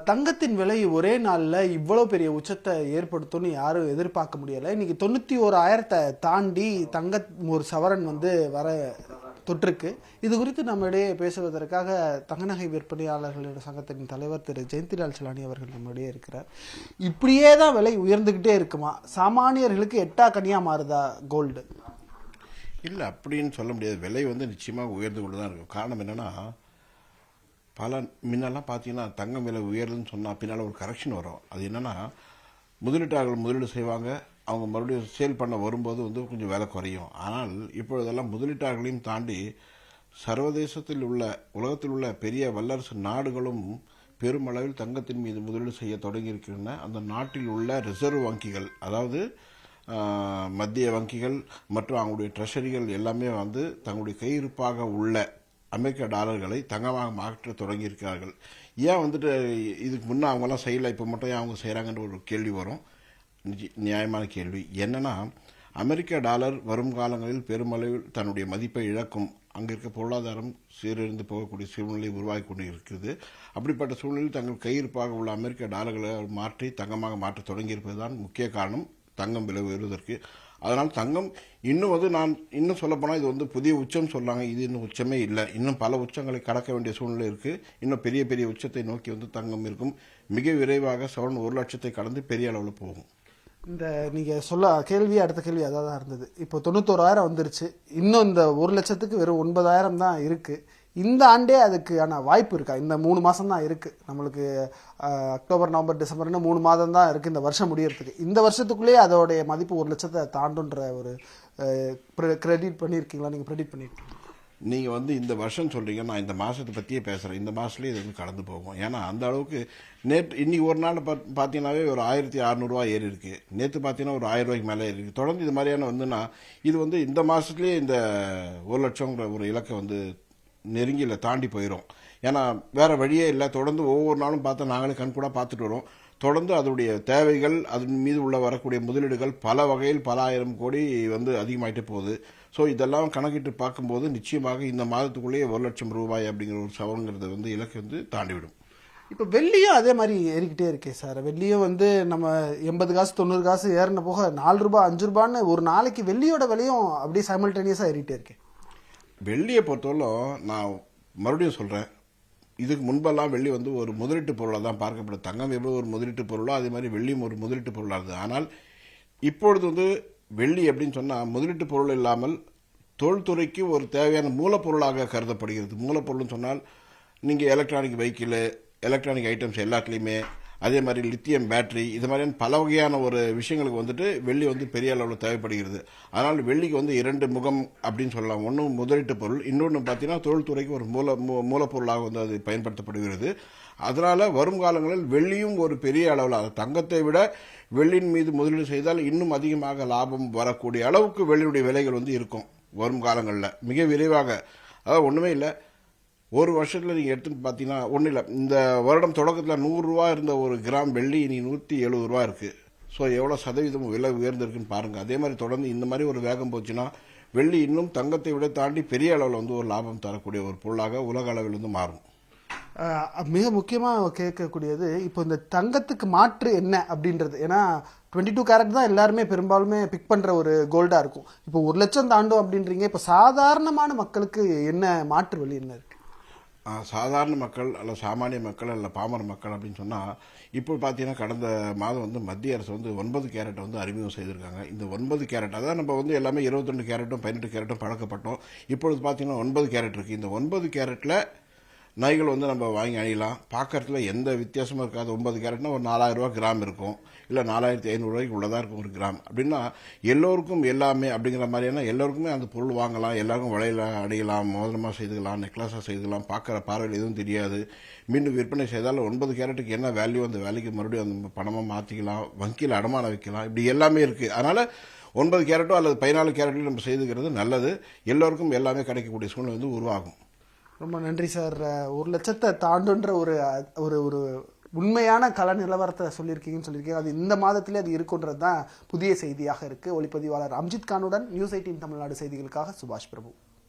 தங்கத்தின் விலை ஒரே நாளில் இவ்வளோ பெரிய உச்சத்தை ஏற்படுத்தும்னு யாரும் எதிர்பார்க்க முடியலை. இன்றைக்கி 91,000 தாண்டி தங்க ஒரு சவரன் வர தொற்றுக்கு. இது குறித்து நம்மிடையே பேசுவதற்காக தங்கநகை விற்பனையாளர்களோட சங்கத்தின் தலைவர் திரு ஜெயந்திலால் சிலானி அவர்கள் நம்மிடையே இருக்கிறார். இப்படியே தான் விலை உயர்ந்துக்கிட்டே இருக்குமா? சாமானியர்களுக்கு எட்டா கனியாக மாறுதா கோல்டு? இல்லை, அப்படின்னு சொல்ல முடியாது. விலை நிச்சயமாக உயர்ந்து கொண்டு தான் இருக்கும். காரணம் என்னென்னா, முன்னெல்லாம் பார்த்தீங்கன்னா தங்கம் விலை உயருதுன்னு சொன்னால் பின்னால் ஒரு கரெக்ஷன் வரும். அது என்னென்னா, முதலீட்டாளர்கள் முதலீடு செய்வாங்க, அவங்க மறுபடியும் சேல் பண்ண வரும்போது கொஞ்சம் விலை குறையும். ஆனால் இப்பொழுதெல்லாம் முதலீட்டாளர்களையும் தாண்டி சர்வதேசத்தில் உள்ள உலகத்தில் உள்ள பெரிய வல்லரசு நாடுகளும் பெருமளவில் தங்கத்தின் மீது முதலீடு செய்ய தொடங்கியிருக்கின்றன. அந்த நாட்டில் உள்ள ரிசர்வ் வங்கிகள், அதாவது மத்திய வங்கிகள் மற்றும் அவங்களுடைய ட்ரெஷரிகள் எல்லாமே தங்களுடைய கையிருப்பாக உள்ள அமெரிக்க டாலர்களை தங்கமாக மாற்ற தொடங்கியிருக்கிறார்கள். ஏன் இதுக்கு முன்னே அவங்கெல்லாம் செய்யலை, இப்போ மட்டும் ஏன் அவங்க செய்கிறாங்கன்ற ஒரு கேள்வி வரும். நியாயமான கேள்வி. என்னன்னா, அமெரிக்க டாலர் வரும் காலங்களில் பெருமளவில் தன்னுடைய மதிப்பை இழக்கும். அங்கே இருக்க பொருளாதாரம் சீரழிந்து போகக்கூடிய சூழ்நிலை உருவாகி கொண்டு இருக்கிறது. அப்படிப்பட்ட சூழ்நிலையில் தங்கள் கையிருப்பாக உள்ள அமெரிக்க டாலர்களை மாற்றி தங்கமாக மாற்ற தொடங்கியிருப்பது தான் முக்கிய காரணம் தங்கம் விலை உயர்வதற்கு. அதனால் தங்கம் இன்னும் நான் இன்னும் சொல்லப்போனால் இது புதிய உச்சம் சொல்கிறாங்க. இது இன்னும் உச்சமே இல்லை. இன்னும் பல உச்சங்களை கடக்க வேண்டிய சூழ்நிலை இருக்குது. இன்னும் பெரிய பெரிய உச்சத்தை நோக்கி தங்கம் இருக்கும். மிக விரைவாக சவரன் 1 லட்சத்தை கடந்து பெரிய அளவில் போகும். இந்த நீங்கள் சொல்ல கேள்வி அடுத்த கேள்வி அதாக தான் இருந்தது. இப்போ 91,000 வந்துருச்சு. இன்னும் இந்த 1 லட்சத்துக்கு வெறும் 9,000 தான் இருக்குது. இந்த ஆண்டே அதுக்கான வாய்ப்பு இருக்கா? இந்த 3 மாதம் தான் இருக்குது நம்மளுக்கு. அக்டோபர், நவம்பர், டிசம்பர்னு 3 மாதம் தான் இருக்குது இந்த வருஷம் முடியறதுக்கு. இந்த வருஷத்துக்குள்ளேயே அதோடைய மதிப்பு 1 லட்சத்தை தாண்டுன்ற ஒரு கிரெடிட் பண்ணியிருக்கீங்களா? நீங்கள் ப்ரெடிக்ட் பண்ணியிருக்கீங்க? நீங்கள் இந்த வருஷம் சொல்கிறீங்க, நான் இந்த மாதத்தை பற்றியே பேசுகிறேன். இந்த மாதத்துலேயே இது கடந்து போகும். ஏன்னா அந்த அளவுக்கு இன்னைக்கு ஒரு நாள் பார்த்தீங்கன்னாவே ஒரு 1,600 ஏறி இருக்குது. நேற்று பார்த்தீங்கன்னா ஒரு 1,000 ரூபாய்க்கு மேலே ஏறி இருக்குது. தொடர்ந்து இது மாதிரியான இது இந்த மாதத்துலேயே இந்த 1 லட்சங்கிற ஒரு இலக்கை நெருங்கியில் தாண்டி போயிடும். ஏன்னா வேறு வழியே இல்லை. தொடர்ந்து ஒவ்வொரு நாளும் பார்த்தா நாங்களே கண்கூட பார்த்துட்டு வரோம். தொடர்ந்து அதனுடைய தேவைகள், அதன் மீது வரக்கூடிய முதலீடுகள் பல வகையில் பல ஆயிரம் கோடி அதிகமாகிட்டே போகுது. ஸோ இதெல்லாம் கணக்கிட்டு பார்க்கும்போது நிச்சயமாக இந்த மாதத்துக்குள்ளேயே 1 லட்சம் ரூபாய் அப்படிங்கிற ஒரு சவரங்கிறது இலக்கு தாண்டிவிடும். இப்போ வெள்ளியும் அதே மாதிரி ஏறிக்கிட்டே இருக்கே சார். வெள்ளியும் நம்ம 80 காசு 90 காசு ஏறின போக 4 ரூபாய் 5 ரூபான்னு ஒரு நாளைக்கு வெள்ளியோட விலையும் அப்படியே சைமல்டேனியஸாக ஏறிட்டே இருக்கேன். வெள்ளியை பொறுத்தவரைக்கும் நான் மறுபடியும் சொல்கிறேன், இதுக்கு முன்பெல்லாம் வெள்ளி ஒரு முதலீட்டு பொருளாக தான் பார்க்கப்படும். தங்கம் எவ்வளோ ஒரு முதலீட்டு பொருளோ அதே மாதிரி வெள்ளியும் ஒரு முதலீட்டு பொருளாக இருந்தது. ஆனால் இப்பொழுது வெள்ளி அப்படின்னு சொன்னால் முதலீட்டு பொருள் இல்லாமல் தொழில்துறைக்கு ஒரு தேவையான மூலப்பொருளாக கருதப்படுகிறது. மூலப்பொருள்னு சொன்னால் நீங்கள் எலக்ட்ரானிக் வெஹிக்கிள், எலக்ட்ரானிக் ஐட்டம்ஸ் எல்லாத்துலேயுமே, அதே மாதிரி லித்தியம் பேட்டரி, இது மாதிரியான பல வகையான ஒரு விஷயங்களுக்கு வெள்ளி பெரிய அளவில் தேவைப்படுகிறது. அதனால் வெள்ளிக்கு 2 முகம் அப்படின்னு சொல்லலாம். ஒன்று முதலீட்டு பொருள், இன்னொன்று பார்த்தீங்கன்னா தொழில்துறைக்கு ஒரு மூலப்பொருளாக அது பயன்படுத்தப்படுகிறது. அதனால் வரும் காலங்களில் வெள்ளியும் ஒரு பெரிய அளவில், தங்கத்தை விட வெள்ளியின் மீது முதலீடு செய்தால் இன்னும் அதிகமாக லாபம் வரக்கூடிய அளவுக்கு வெள்ளியுடைய விலைகள் இருக்கும் வரும் காலங்களில் மிக விரைவாக. அதாவது ஒன்றுமே இல்லை, ஒரு வருஷத்தில் நீங்கள் எடுத்துன்னு பார்த்தீங்கன்னா ஒன்றும் இல்லை, இந்த வருடம் தொடக்கத்தில் 100 ரூபா இருந்த ஒரு கிராம் வெள்ளி இனி 170 ரூபா இருக்குது. ஸோ எவ்வளோ சதவீதம் விலை உயர்ந்திருக்குன்னு பாருங்கள். அதே மாதிரி தொடர்ந்து இந்த மாதிரி ஒரு வேகம் போச்சுன்னா வெள்ளி இன்னும் தங்கத்தை விட தாண்டி பெரிய அளவில் ஒரு லாபம் தரக்கூடிய ஒரு பொருளாக உலக அளவில் மாறும். மிக முக்கியமாக கேட்கக்கூடியது இப்போ இந்த தங்கத்துக்கு மாற்று என்ன அப்படின்றது. ஏன்னா 22 கேரட் தான் எல்லாருமே பெரும்பாலுமே பிக் பண்ணுற ஒரு கோல்டாக இருக்கும். இப்போ 1 லட்சம் தாண்டும் அப்படின்றீங்க. இப்போ சாதாரணமான மக்களுக்கு என்ன மாற்று வழி என்ன இருக்கு? சாதாரண மக்கள் அல்ல சாமானிய மக்கள் அல்ல பாமர மக்கள் அப்படின்னு சொன்னால், இப்போ பார்த்தீங்கன்னா கடந்த மாதம் மத்திய அரசு 9 கேரட்டை அறிமுகம் செய்திருக்காங்க. இந்த 9 கேரட், அதான் நம்ம எல்லாமே 22 கேரட்டும் 18 கேரட்டும் பழக்கப்பட்டோம். இப்பொழுது பார்த்தீங்கன்னா 9 கேரட் இருக்குது. இந்த 9 கேரட்டில் நகைகள் நம்ம வாங்கி அணியலாம். பார்க்கறதுல எந்த வித்தியாசமும் இருக்காது. 9 கேரட்னா ஒரு 4,000 ரூபா கிராம் இருக்கும், இல்லை 4,500 ரூபாய்க்கு உள்ளதாக இருக்கும் ஒரு கிராம். அப்படின்னா எல்லோருக்கும் எல்லாமே அப்படிங்கிற மாதிரியான எல்லோருக்குமே அந்த பொருள் வாங்கலாம், எல்லாருக்கும் வளையல அணியலாம், மோதிரமாக செய்துக்கலாம், நெக்லஸாக செய்துக்கலாம். பார்க்குற பார்வையில் எதுவும் தெரியாது. மீண்டும் விற்பனை செய்தால் 9 கேரட்டுக்கு என்ன வேல்யூ, அந்த வேலைக்கு மறுபடியும் அந்த பணமாக மாற்றிக்கலாம், வங்கியில் அடமானம் வைக்கலாம், இப்படி எல்லாமே இருக்குது. அதனால் 9 கேரட்டோ அல்லது 14 கேரட்டோ நம்ம செய்துக்கிறது நல்லது. எல்லோருக்கும் எல்லாமே கிடைக்கக்கூடிய சூழ்நிலை உருவாகும். ரொம்ப நன்றி சார். 1 லட்சத்தை தாண்டுன்ற ஒரு ஒரு ஒரு உண்மையான கள நிலவரத்தை சொல்லியிருக்கீங்க. அது இந்த மாதத்திலே அது இருக்குன்றது தான் புதிய செய்தியாக இருக்குது. ஒளிப்பதிவாளர் அம்ஜித் கானுடன் நியூஸ் 18 தமிழ்நாடு செய்திகளுக்காக சுபாஷ் பிரபு.